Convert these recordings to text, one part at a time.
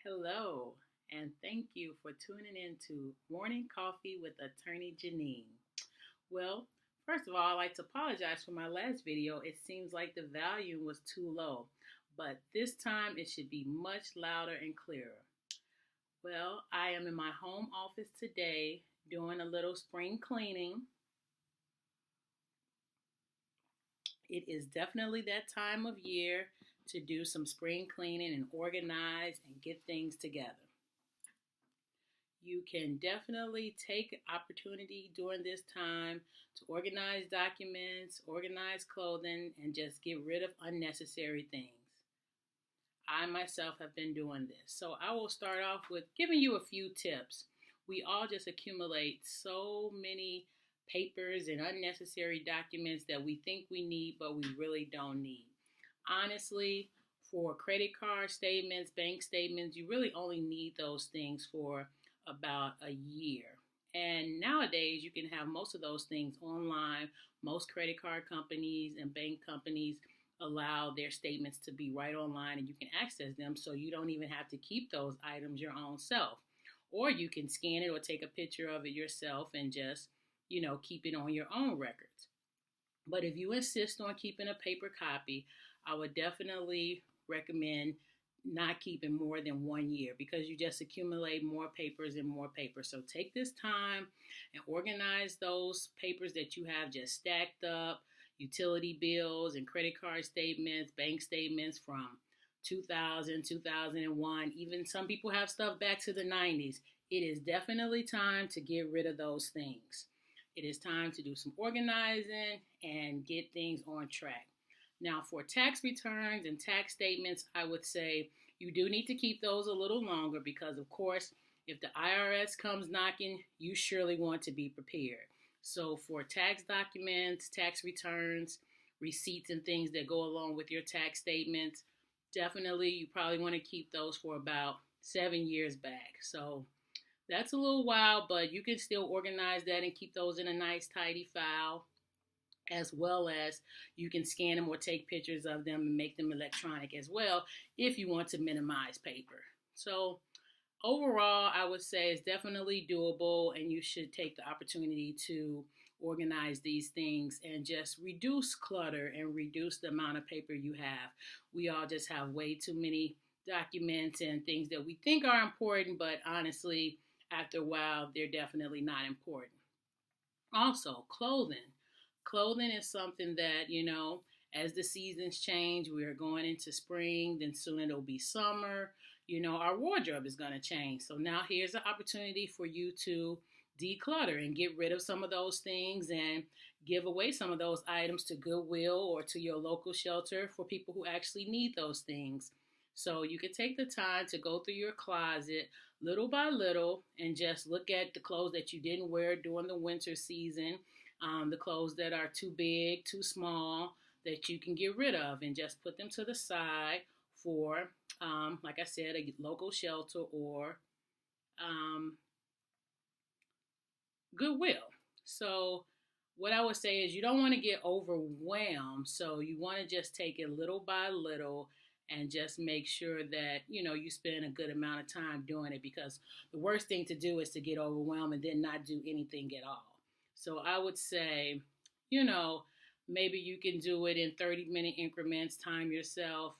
Hello, and thank you for tuning in to Morning Coffee with Attorney Janine. Well, first of all, I'd like to apologize for my last video. It seems like the volume was too low, but this time it should be much louder and clearer. Well, I am in my home office today doing a little spring cleaning. It is definitely that time of year to do some spring cleaning and organize and get things together. You can definitely take opportunity during this time to organize documents, organize clothing, and just get rid of unnecessary things. I myself have been doing this. So I will start off with giving you a few tips. We all just accumulate so many papers and unnecessary documents that we think we need, but we really don't need. Honestly, for credit card statements, bank statements, you really only need those things for about a year. And nowadays, you can have most of those things online. Most credit card companies and bank companies allow their statements to be right online and you can access them, so you don't even have to keep those items your own self. Or you can scan it or take a picture of it yourself and just, keep it on your own records. But if you insist on keeping a paper copy, I would definitely recommend not keeping more than 1 year because you just accumulate more papers and more papers. So take this time and organize those papers that you have just stacked up, utility bills and credit card statements, bank statements from 2000, 2001. Even some people have stuff back to the 90s. It is definitely time to get rid of those things. It is time to do some organizing and get things on track. Now, for tax returns and tax statements, I would say you do need to keep those a little longer because, of course, if the IRS comes knocking, you surely want to be prepared. So for tax documents, tax returns, receipts, and things that go along with your tax statements, definitely you probably want to keep those for about 7 years back. So that's a little while, but you can still organize that and keep those in a nice, tidy file, as well as you can scan them or take pictures of them and make them electronic as well if you want to minimize paper. So overall, I would say it's definitely doable and you should take the opportunity to organize these things and just reduce clutter and reduce the amount of paper you have. We all just have way too many documents and things that we think are important, but honestly, after a while, they're definitely not important. Also, clothing. Clothing is something that, as the seasons change, we are going into spring, then soon it'll be summer. Our wardrobe is going to change. So now here's an opportunity for you to declutter and get rid of some of those things and give away some of those items to Goodwill or to your local shelter for people who actually need those things. So you can take the time to go through your closet little by little and just look at the clothes that you didn't wear during the winter season, the clothes that are too big, too small, that you can get rid of and just put them to the side for, like I said, a local shelter or Goodwill. So what I would say is you don't want to get overwhelmed. So you want to just take it little by little and just make sure that, you spend a good amount of time doing it, because the worst thing to do is to get overwhelmed and then not do anything at all. So I would say, maybe you can do it in 30-minute increments, time yourself,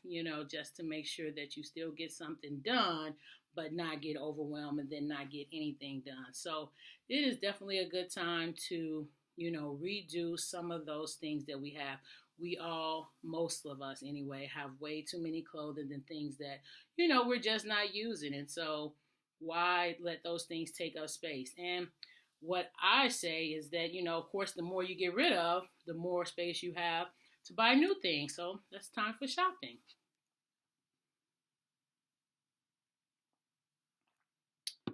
just to make sure that you still get something done, but not get overwhelmed and then not get anything done. So it is definitely a good time to, redo some of those things that we have. We all, most of us anyway, have way too many clothing and things that, we're just not using. And so why let those things take up space? And what I say is that, of course, the more you get rid of, the more space you have to buy new things. So that's time for shopping.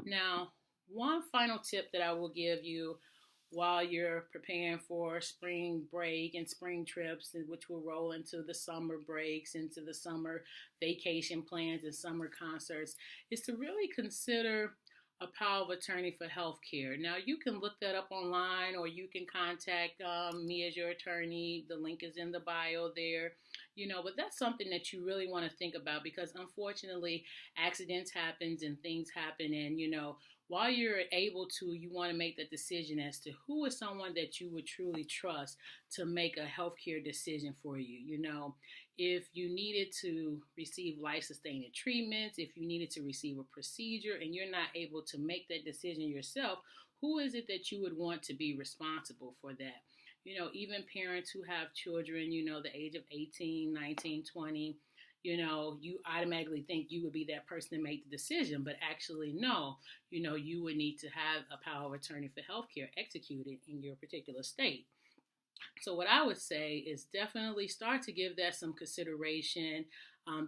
Now, one final tip that I will give you while you're preparing for spring break and spring trips, which will roll into the summer breaks, into the summer vacation plans and summer concerts, is to really consider a power of attorney for healthcare. Now, you can look that up online or you can contact me as your attorney. The link is in the bio there. But that's something that you really want to think about because unfortunately accidents happens and things happen, and while you're able to, you want to make the decision as to who is someone that you would truly trust to make a healthcare decision for you. If you needed to receive life sustaining treatments, if you needed to receive a procedure and you're not able to make that decision yourself, who is it that you would want to be responsible for that? Even parents who have children, the age of 18, 19, 20, you automatically think you would be that person to make the decision, but actually, no, you would need to have a power of attorney for healthcare executed in your particular state. So what I would say is definitely start to give that some consideration.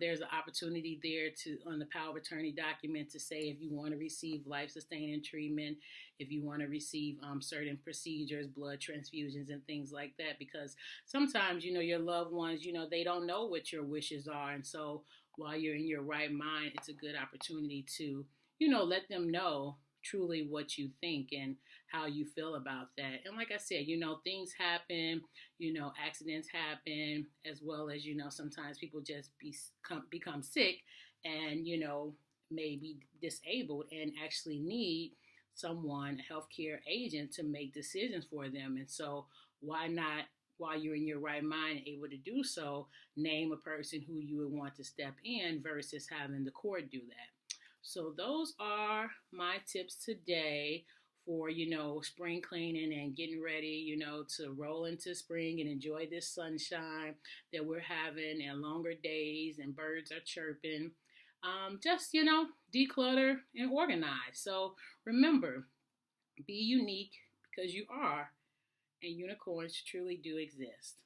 There's an opportunity there to on the power of attorney document to say if you want to receive life-sustaining treatment, if you want to receive certain procedures, blood transfusions, and things like that. Because sometimes your loved ones, they don't know what your wishes are, and so while you're in your right mind, it's a good opportunity to let them know truly what you think and how you feel about that. And like I said, things happen, accidents happen, as well as, sometimes people just become sick and, may be disabled and actually need someone, a healthcare agent, to make decisions for them. And so why not, while you're in your right mind and able to do so, name a person who you would want to step in versus having the court do that. So those are my tips today for, spring cleaning and getting ready, to roll into spring and enjoy this sunshine that we're having and longer days and birds are chirping. Just, declutter and organize. So remember, be unique because you are, and unicorns truly do exist.